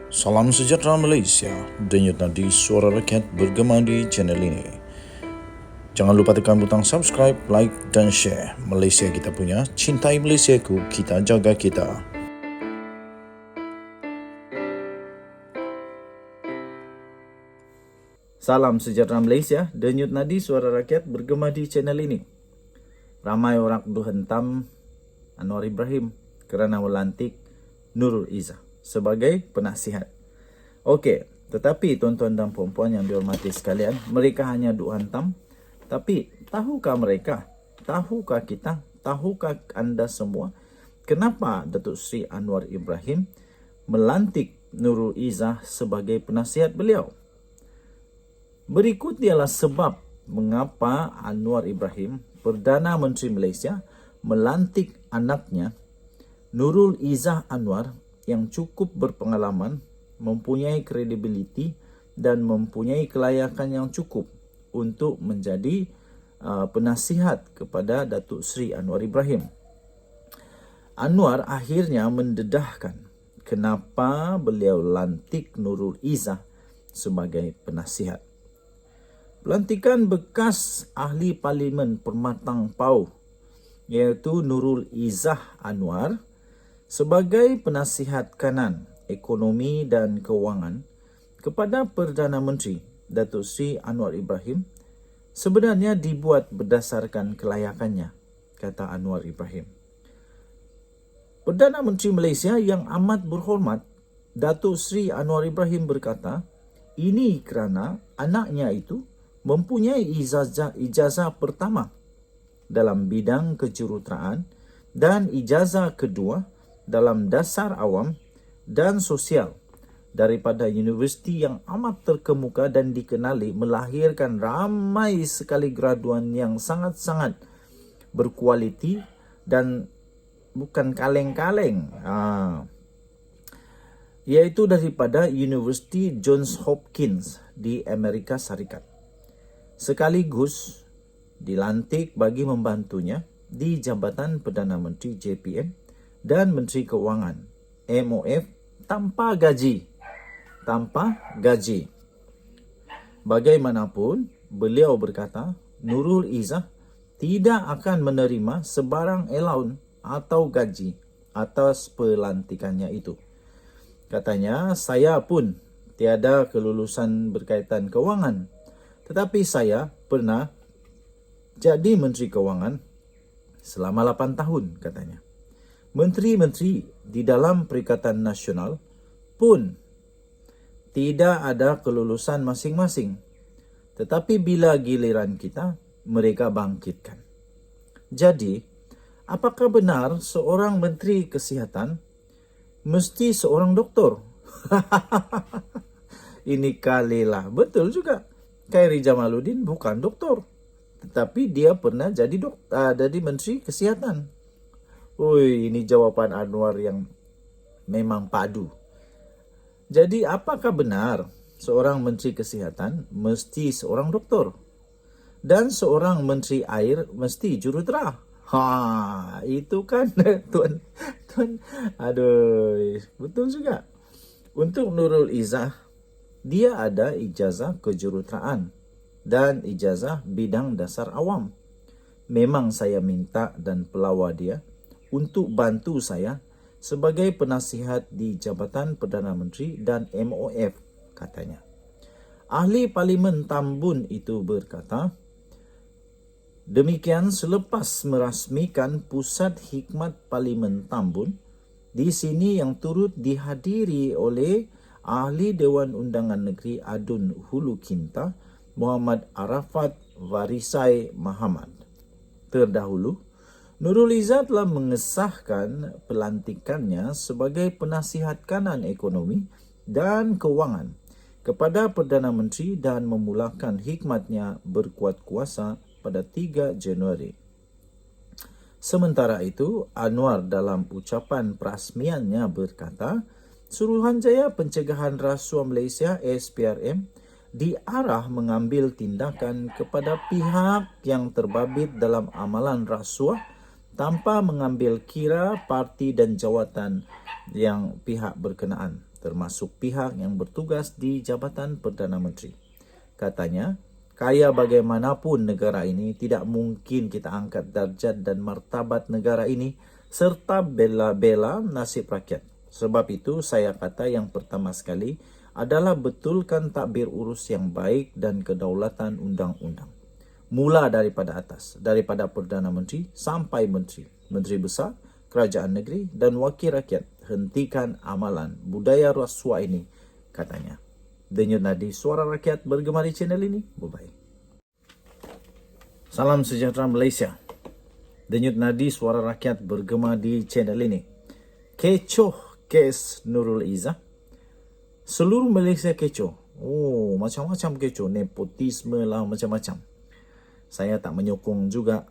Salam sejahtera Malaysia, denyut nadi suara rakyat bergema di channel ini. Jangan lupa tekan butang subscribe, like dan share. Malaysia kita punya, cintai Malaysiaku, kita jaga kita. Salam sejahtera Malaysia, denyut nadi suara rakyat bergema di channel ini. Ramai orang hentam Anwar Ibrahim kerana melantik Nurul Izzah sebagai penasihat. Okey, tetapi tuan-tuan dan puan-puan yang dihormati sekalian, mereka hanya hantam. Tapi tahukah mereka, tahukah kita, tahukah anda semua kenapa Datuk Seri Anwar Ibrahim melantik Nurul Izzah sebagai penasihat beliau? Berikut ialah sebab mengapa Anwar Ibrahim, Perdana Menteri Malaysia, melantik anaknya Nurul Izzah Anwar yang cukup berpengalaman, mempunyai kredibiliti dan mempunyai kelayakan yang cukup untuk menjadi penasihat kepada Datuk Seri Anwar Ibrahim. Anwar akhirnya mendedahkan kenapa beliau lantik Nurul Izzah sebagai penasihat. Pelantikan bekas ahli Parlimen Permatang Pau iaitu Nurul Izzah Anwar sebagai penasihat kanan ekonomi dan kewangan kepada Perdana Menteri Datuk Seri Anwar Ibrahim sebenarnya dibuat berdasarkan kelayakannya, kata Anwar Ibrahim. Perdana Menteri Malaysia yang amat berhormat Datuk Seri Anwar Ibrahim berkata, ini kerana anaknya itu mempunyai ijazah pertama dalam bidang kejuruteraan dan ijazah kedua dalam dasar awam dan sosial daripada universiti yang amat terkemuka dan dikenali melahirkan ramai sekali graduan yang sangat-sangat berkualiti dan bukan kaleng-kaleng. Iaitu daripada Universiti Johns Hopkins di Amerika Syarikat. Sekaligus dilantik bagi membantunya di Jabatan Perdana Menteri JPM dan Menteri Keuangan MOF tanpa gaji. Bagaimanapun, beliau berkata Nurul Izzah tidak akan menerima sebarang allowance atau gaji atas pelantikannya itu. Katanya, saya pun tiada kelulusan berkaitan kewangan. Tetapi saya pernah jadi Menteri Keuangan selama 8 tahun, katanya. Menteri-menteri di dalam Perikatan Nasional pun tidak ada kelulusan masing-masing. Tetapi bila giliran kita, mereka bangkitkan. Jadi, apakah benar seorang Menteri Kesihatan mesti seorang doktor? Ini kalilah. Betul juga. Khairi Jamaluddin bukan doktor, tetapi dia pernah jadi Menteri Kesihatan. Ini jawapan Anwar yang memang padu. Jadi apakah benar seorang Menteri Kesihatan mesti seorang doktor? Dan seorang Menteri Air mesti jurutera? Itu kan tuan. Aduh, betul juga. Untuk Nurul Izzah, dia ada ijazah kejuruteraan dan ijazah bidang dasar awam. Memang saya minta dan pelawar dia untuk bantu saya sebagai penasihat di Jabatan Perdana Menteri dan MOF, katanya. Ahli Parlimen Tambun itu berkata, demikian selepas merasmikan Pusat Hikmat Parlimen Tambun, di sini yang turut dihadiri oleh Ahli Dewan Undangan Negeri Adun Hulu Kinta, Muhammad Arafat Varisai Muhammad. Terdahulu, Nurul Izzah telah mengesahkan pelantikannya sebagai penasihat kanan ekonomi dan kewangan kepada Perdana Menteri dan memulakan hikmatnya berkuat kuasa pada 3 Januari. Sementara itu, Anwar dalam ucapan perasmiannya berkata, Suruhanjaya Pencegahan Rasuah Malaysia SPRM diarah mengambil tindakan kepada pihak yang terbabit dalam amalan rasuah tanpa mengambil kira parti dan jawatan yang pihak berkenaan. termasuk pihak yang bertugas di Jabatan Perdana Menteri. Katanya, kaya bagaimanapun negara ini, tidak mungkin kita angkat darjat dan martabat negara ini serta bela-bela nasib rakyat. Sebab itu saya kata yang pertama sekali adalah betulkan takbir urus yang baik dan kedaulatan undang-undang. Mula daripada atas, daripada Perdana Menteri sampai Menteri, Menteri Besar, Kerajaan Negeri dan Wakil Rakyat. Hentikan amalan budaya rasuah ini, katanya. Denyut nadi suara rakyat bergema di channel ini. Bye-bye. Salam sejahtera Malaysia. Denyut nadi suara rakyat bergema di channel ini. Kecoh kes Nurul Izzah. Seluruh Malaysia kecoh. Oh, macam-macam kecoh. Nepotisme lah, macam-macam. Saya tak menyokong juga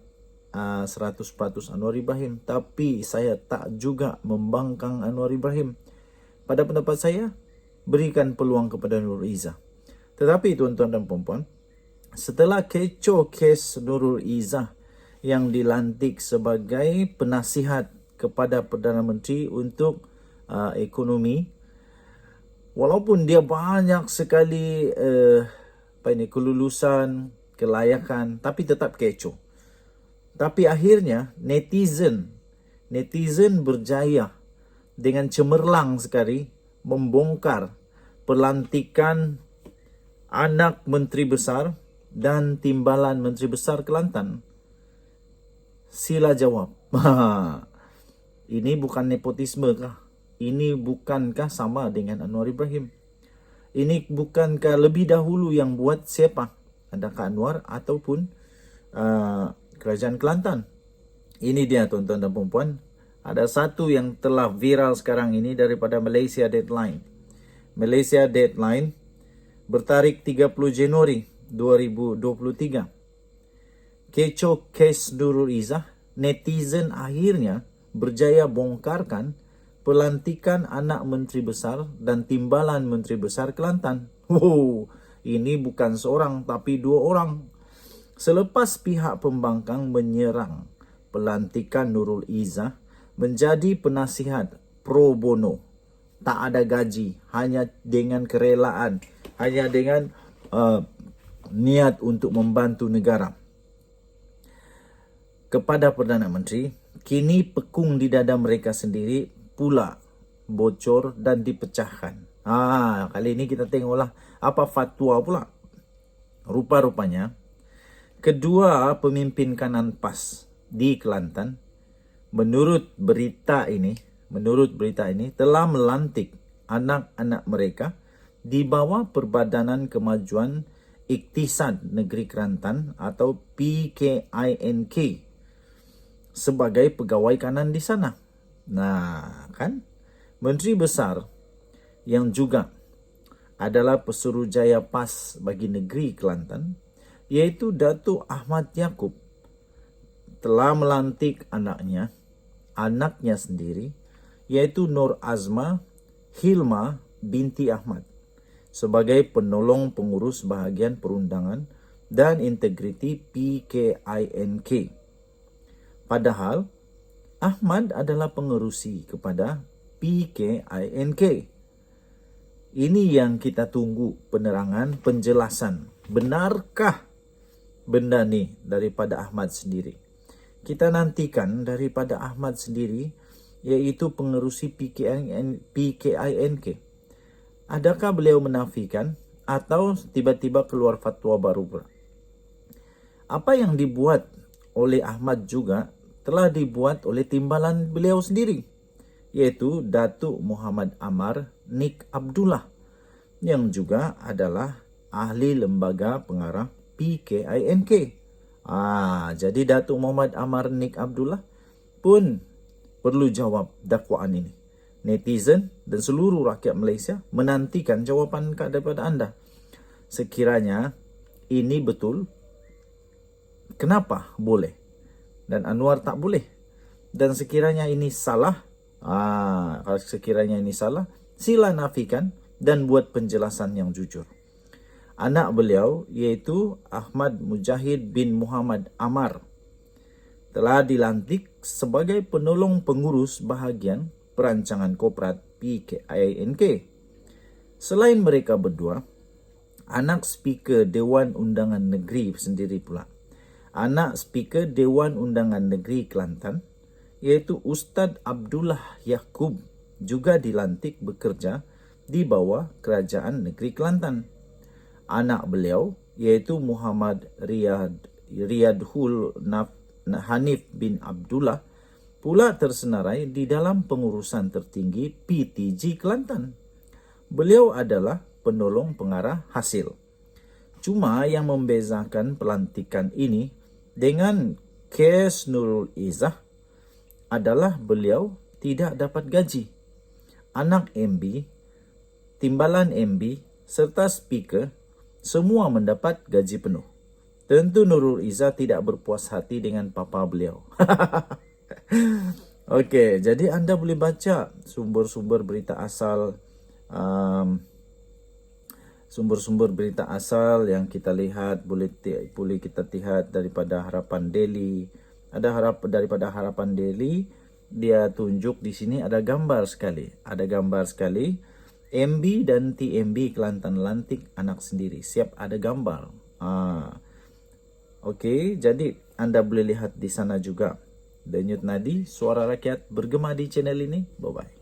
100% Anwar Ibrahim. Tapi saya tak juga membangkang Anwar Ibrahim. Pada pendapat saya, berikan peluang kepada Nurul Izzah. Tetapi tuan-tuan dan puan-puan, setelah kecoh kes Nurul Izzah yang dilantik sebagai penasihat kepada Perdana Menteri untuk ekonomi, walaupun dia banyak sekali kelulusan, kelayakan, tapi tetap kecoh. Tapi akhirnya netizen berjaya dengan cemerlang sekali membongkar pelantikan anak Menteri Besar dan timbalan Menteri Besar Kelantan. Sila jawab. Ini bukan nepotisme kah? Ini bukankah sama dengan Anwar Ibrahim? Ini bukankah lebih dahulu yang buat siapa? Adakah Anwar ataupun Kerajaan Kelantan? Ini dia tuan-tuan dan puan-puan. Ada satu yang telah viral sekarang ini daripada Malaysia Deadline. Malaysia Deadline bertarikh 30 Januari 2023. Kecoh kes Nurul Izzah, netizen akhirnya berjaya bongkarkan pelantikan anak Menteri Besar dan timbalan Menteri Besar Kelantan. Ini bukan seorang tapi dua orang. Selepas pihak pembangkang menyerang pelantikan Nurul Izzah menjadi penasihat pro bono, tak ada gaji, hanya dengan kerelaan, hanya dengan niat untuk membantu negara. Kepada Perdana Menteri, kini pekung di dada mereka sendiri pula bocor dan dipecahkan. Kali ini kita tengoklah apa fatwa pula. Rupa-rupanya, kedua pemimpin kanan PAS di Kelantan, menurut berita ini telah melantik anak-anak mereka di bawah Perbadanan Kemajuan Iktisad Negeri Kelantan atau PKINK sebagai pegawai kanan di sana. Nah, kan? Menteri Besar yang juga adalah Pesuruhjaya PAS bagi negeri Kelantan, yaitu Datuk Ahmad Yaakob, telah melantik anaknya sendiri, yaitu Nur Azma Hilma binti Ahmad, sebagai penolong pengurus bahagian perundangan dan integriti PKINK. Padahal Ahmad adalah pengerusi kepada PKINK. Ini yang kita tunggu penerangan, penjelasan. Benarkah benda ni daripada Ahmad sendiri? Kita nantikan daripada Ahmad sendiri, iaitu pengerusi PKINK. Adakah beliau menafikan atau tiba-tiba keluar fatwa baru pula? Apa yang dibuat oleh Ahmad juga telah dibuat oleh timbalan beliau sendiri, yaitu Datuk Muhammad Amar Nik Abdullah, yang juga adalah ahli lembaga pengarah PKINK. Jadi Datuk Muhammad Amar Nik Abdullah pun perlu jawab dakwaan ini. Netizen dan seluruh rakyat Malaysia menantikan jawapan daripada anda. Sekiranya ini betul, kenapa boleh dan Anwar tak boleh? Dan sekiranya ini salah, kalau sekiranya ini salah, sila nafikan dan buat penjelasan yang jujur. Anak beliau, yaitu Ahmad Mujahid bin Muhammad Amar, telah dilantik sebagai penolong pengurus bahagian perancangan korporat PKINK. Selain mereka berdua, anak speaker Dewan Undangan Negeri sendiri pula. Anak speaker Dewan Undangan Negeri Kelantan, iaitu Ustaz Abdullah Yaqub, juga dilantik bekerja di bawah Kerajaan Negeri Kelantan. Anak beliau, iaitu Muhammad Riyadhul Hanif bin Abdullah, pula tersenarai di dalam pengurusan tertinggi PTG Kelantan. Beliau adalah penolong pengarah hasil. Cuma yang membezakan pelantikan ini dengan kes Nurul Izzah adalah beliau tidak dapat gaji. Anak MB, timbalan MB, serta speaker semua mendapat gaji penuh. Tentu Nurul Izzah tidak berpuas hati dengan papa beliau. Okey, jadi anda boleh baca sumber-sumber berita asal sumber-sumber berita asal yang kita lihat, boleh kita lihat daripada Harapan Daily. Daripada Harapan Daily, dia tunjuk di sini ada gambar sekali. MB dan TMB Kelantan lantik anak sendiri. Siap ada gambar. Okey, jadi anda boleh lihat di sana juga. Denyut Nadi, suara rakyat bergema di channel ini. Bye-bye.